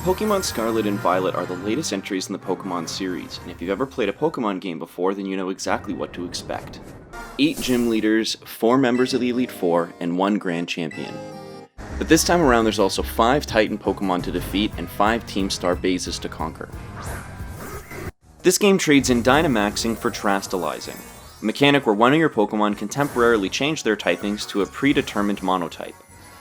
Pokémon Scarlet and Violet are the latest entries in the Pokémon series, and if you've ever played a Pokémon game before, then you know exactly what to expect. 8 gym leaders, 4 members of the Elite Four, and 1 Grand Champion. But this time around there's also 5 Titan Pokémon to defeat and 5 Team Star bases to conquer. This game trades in Dynamaxing for Trastalizing, a mechanic where one of your Pokémon can temporarily change their typings to a predetermined monotype,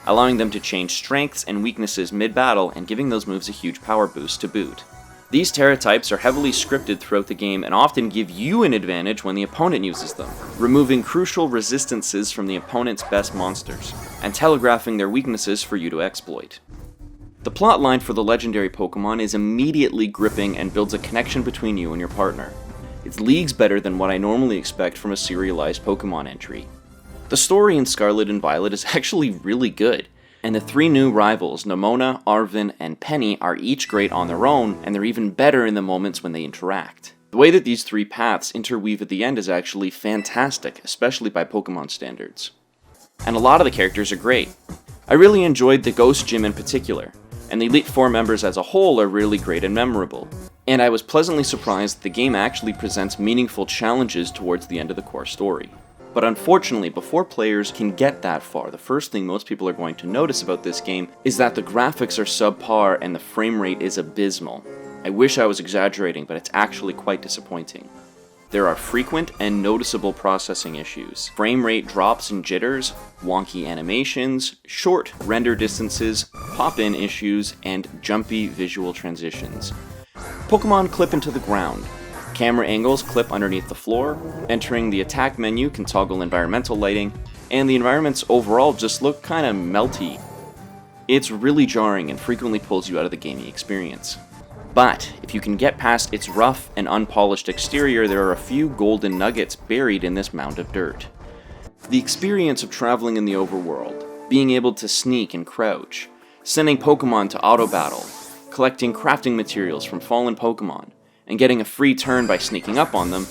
allowing them to change strengths and weaknesses mid-battle and giving those moves a huge power boost to boot. These Terra types are heavily scripted throughout the game and often give you an advantage when the opponent uses them, removing crucial resistances from the opponent's best monsters, and telegraphing their weaknesses for you to exploit. The plotline for the legendary Pokémon is immediately gripping and builds a connection between you and your partner. It's leagues better than what I normally expect from a serialized Pokémon entry. The story in Scarlet and Violet is actually really good, and the 3 new rivals, Nemona, Arven, and Penny, are each great on their own, and they're even better in the moments when they interact. The way that these 3 paths interweave at the end is actually fantastic, especially by Pokémon standards. And a lot of the characters are great. I really enjoyed the Ghost Gym in particular, and the Elite Four members as a whole are really great and memorable. And I was pleasantly surprised that the game actually presents meaningful challenges towards the end of the core story. But unfortunately, before players can get that far, the first thing most people are going to notice about this game is that the graphics are subpar and the frame rate is abysmal. I wish I was exaggerating, but it's actually quite disappointing. There are frequent and noticeable processing issues, frame rate drops and jitters, wonky animations, short render distances, pop-in issues, and jumpy visual transitions. Pokémon clip into the ground. Camera angles clip underneath the floor, entering the attack menu can toggle environmental lighting, and the environments overall just look kinda melty. It's really jarring and frequently pulls you out of the gaming experience. But if you can get past its rough and unpolished exterior, there are a few golden nuggets buried in this mound of dirt. The experience of traveling in the overworld, being able to sneak and crouch, sending Pokémon to auto battle, collecting crafting materials from fallen Pokémon, and getting a free turn by sneaking up on them,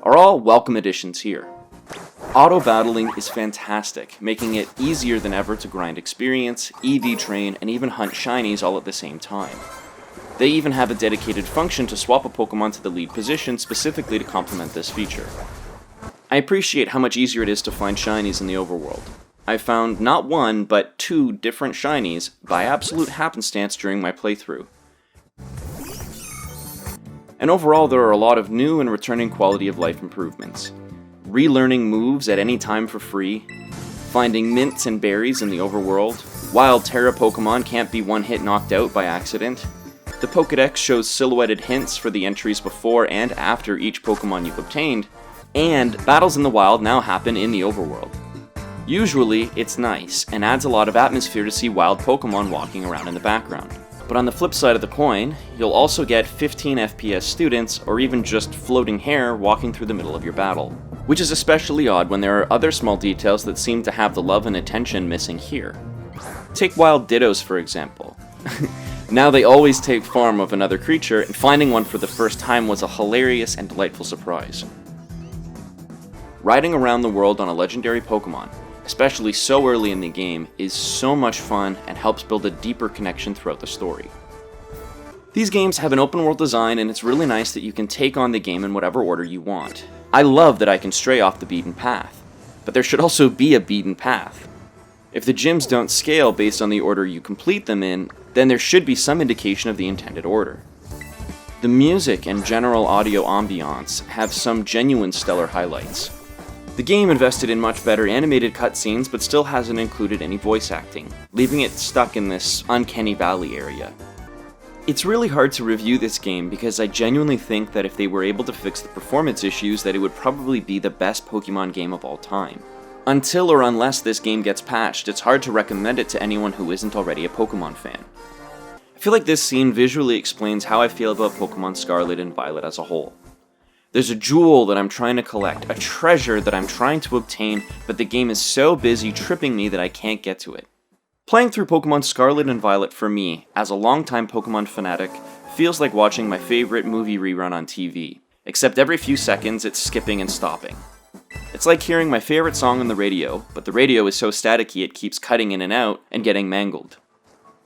are all welcome additions here. Auto-battling is fantastic, making it easier than ever to grind experience, EV train, and even hunt shinies all at the same time. They even have a dedicated function to swap a Pokémon to the lead position specifically to complement this feature. I appreciate how much easier it is to find shinies in the overworld. I found not 1, but 2 different shinies by absolute happenstance during my playthrough. And overall, there are a lot of new and returning quality of life improvements. Relearning moves at any time for free, finding mints and berries in the overworld, wild Terra Pokémon can't be one-hit knocked out by accident, the Pokédex shows silhouetted hints for the entries before and after each Pokémon you've obtained, and battles in the wild now happen in the overworld. Usually, it's nice, and adds a lot of atmosphere to see wild Pokémon walking around in the background. But on the flip side of the coin, you'll also get 15 FPS students, or even just floating hair walking through the middle of your battle. Which is especially odd when there are other small details that seem to have the love and attention missing here. Take wild Dittos for example. Now they always take form of another creature, and finding one for the first time was a hilarious and delightful surprise. Riding around the world on a legendary Pokémon, especially so early in the game, is so much fun and helps build a deeper connection throughout the story. These games have an open world design, and it's really nice that you can take on the game in whatever order you want. I love that I can stray off the beaten path, but there should also be a beaten path. If the gyms don't scale based on the order you complete them in, then there should be some indication of the intended order. The music and general audio ambiance have some genuine stellar highlights. The game invested in much better animated cutscenes, but still hasn't included any voice acting, leaving it stuck in this uncanny valley area. It's really hard to review this game because I genuinely think that if they were able to fix the performance issues, that it would probably be the best Pokémon game of all time. Until or unless this game gets patched, it's hard to recommend it to anyone who isn't already a Pokémon fan. I feel like this scene visually explains how I feel about Pokémon Scarlet and Violet as a whole. There's a jewel that I'm trying to collect, a treasure that I'm trying to obtain, but the game is so busy tripping me that I can't get to it. Playing through Pokémon Scarlet and Violet for me, as a longtime Pokémon fanatic, feels like watching my favorite movie rerun on TV, except every few seconds it's skipping and stopping. It's like hearing my favorite song on the radio, but the radio is so staticky it keeps cutting in and out and getting mangled.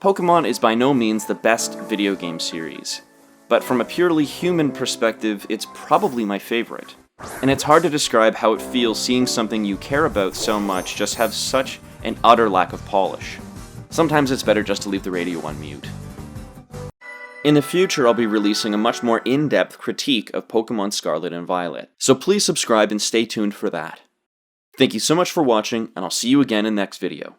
Pokémon is by no means the best video game series, but from a purely human perspective, it's probably my favorite. And it's hard to describe how it feels seeing something you care about so much just have such an utter lack of polish. Sometimes it's better just to leave the radio on mute. In the future, I'll be releasing a much more in-depth critique of Pokémon Scarlet and Violet, so please subscribe and stay tuned for that. Thank you so much for watching, and I'll see you again in the next video.